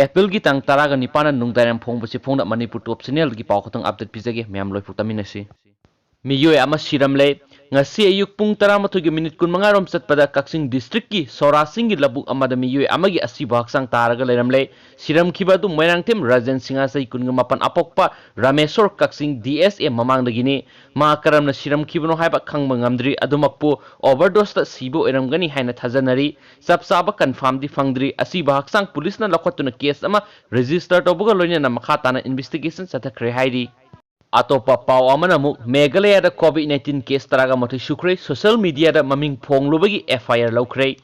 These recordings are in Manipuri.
April gi tang taraga nipana nungdaram phongbasi phongda Manipur top channel gi paw khotang update pizage myam loi phutaminasi miyoi ama siramle ngasi ayuk pung 13 minute 15 rom chatpada Kaksing district ki Sorasing gi labuk amada miyoi amagi asiba haksang taraga leiramle siram khiba du moirangthem Rajan Singa sai kunga apokpa Ramesor Kaksing DSA mamang dagini ma karamna siram khibano haiba khangba ngamdri adumakpu overdose ta sibo eramgani haina thajanari sapsaba confirm di fangdri asiba haksang police na lakhotuna case ama register tobuga loina makha tana investigation sathakre hairi Atopa pau amana muk Meghalaya da COVID-19 case taraga mathi sukre social media da maming phonglubagi FIR laukre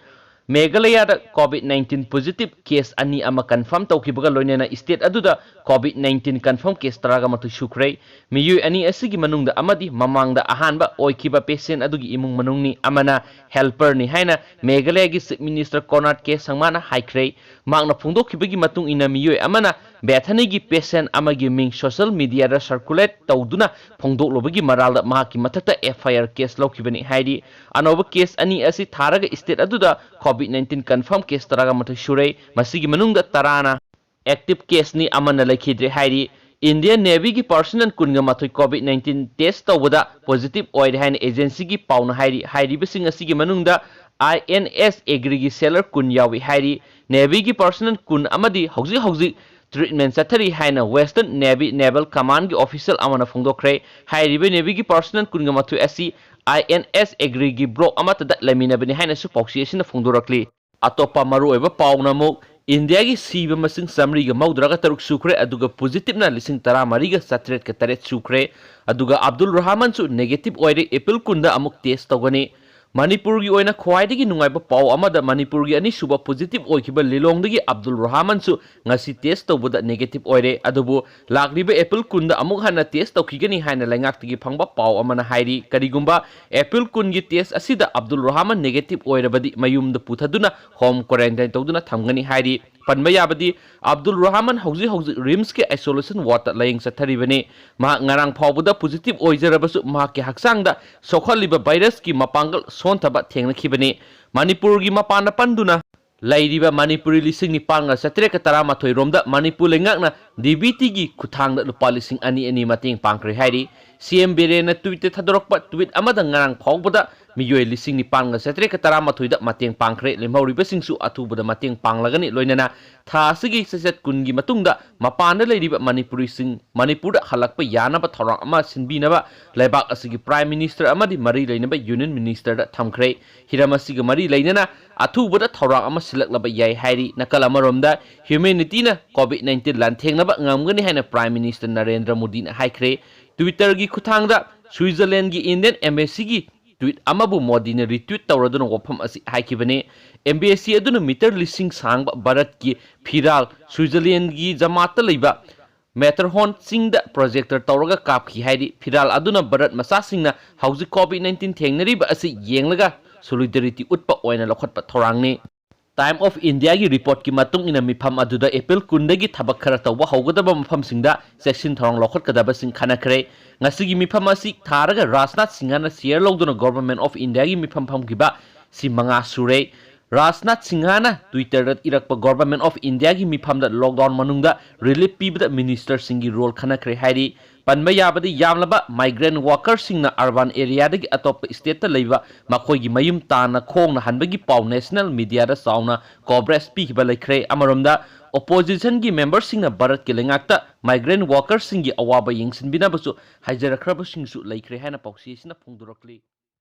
Meghalaya da COVID-19 positive case ani ama confirm tawkibaga loinena state aduda COVID-19 confirm case taraga mathi sukre miyui ani asigi manungda amadi mamangda ahanba oikhiba patient adugi imung manungni amana helper ni haina Meghalaya gi chief minister Konat case sangmana haikre magna phungdokhibagi matung ina miyui amana Bethany gi patient amagi ming social media da circulate tawduna phongdok lobagi maralda mahaki mathakta FIR case laukibani haidi anoba case ani asi tharaga state aduda COVID-19 confirm case taraga mathak sure masigi manungda tarana active case ni amana lakhidre haidi Indian Navy gi personnel kunga mathoi COVID-19 test tawbada positive oire hain agency gi pauna haidi haidi bising asigi manungda INS agrigi seller kun yawi haidi Navy gi personnel kun amadi hauji treatment sathari haina Western Navy Naval Command gi official amana phongdokre hairibe Navy gi personnel kunga mathu asi INS agree gi bro amata da lamina bani haina su pauksi asina phongdorakli atopa maru eba pauna mo India gi siba masing samri ga maudraga taruk sukre aduga positive na lising tara mariga satret ka taret sukre aduga Abdul Rahman su negative oire April kunda amuk test tawgani Manipur gi oina khwaidagi nungaiba paw amada Manipur gi ani suba positive oikiba lilongdagi Abdul Rahman su ngasi test tawbada negative oire adubu lakriba April kunda amuk hana test tawkigani haina laingaktigi phangba paw amana hairi karigumba April kun gi test asida Abdul Rahman negative oirabadi mayumda puthaduna home quarantine tawduna thamgani hairi panba yabadi Abdul Rahman hauji rims ke isolation ward laying satharibani ma ngarang phawbuda positive oijarabasu ma ke haksangda sokhaliba virus ki mapangal sontaba thengnakhibani Manipur gi mapana panduna lairiba Manipuri lising ni panga satre ka tarama thoi romda Manipur lengakna DBT gi khuthangda lupa lising ani mating pangkre hairi CM Birena tweet thadorokpa tweet amada ngarang phawbuda miyoi lising ni panga satre ka tarama thoida mateng pangkre lemhauriba singsu athubuda mateng panglagani loinana tha sigi seset kungi matungda mapanda leiriba Manipuri sing Manipurda halakpa yanaba thorang ama sinbinaba leibak asigi prime minister amadi mari leinaba union minister da thamkre hiramasiga mari leinana athubuda thorang ama silaklaba yai hairi nakal amaromda humanity na COVID-19 lanthengnaba ngamgani haina prime minister Narendra Modi na haikre Twitter gi khuthangda Switzerland gi Indian embassy gi tweet amabu Modi na retweet tawraduna wafam asi haikibane embassy aduna meter lising sangba Bharat ki Phiral Switzerland gi jamata leiba Matterhorn singda projector tawraga kapki hairi Phiral aduna Bharat masa singna hauji COVID-19 thengnariba asi yenglaga solidarity utpa oina lokhatpa thorangni Time of India gi report ki matung ina mifam aduda April kundagi thabak khara tawba haugadaba mafam singda section thorang lokhot kadaba sing khanakre ngasigi mifam asi tharaga Rajnath Singhana share logduna government of India gi mifam phamgiba si manga sure Rajnath Singhana Twitter rat irakpa government of India gi mifam da lockdown manungda relief pibda minister singi role khanakre hairi panba yabadi yamlaba migrant workers singna urban area dagi atop state ta leiba makhoi gi mayum tana khongna hanbagi paw national media da sauna coverage pihiba laikre amaromda opposition gi members singna Bharat ki lengakta migrant workers singi awaba yengsinbina basu haijarakhra basingsu laikre hana pausi sina phongdorakli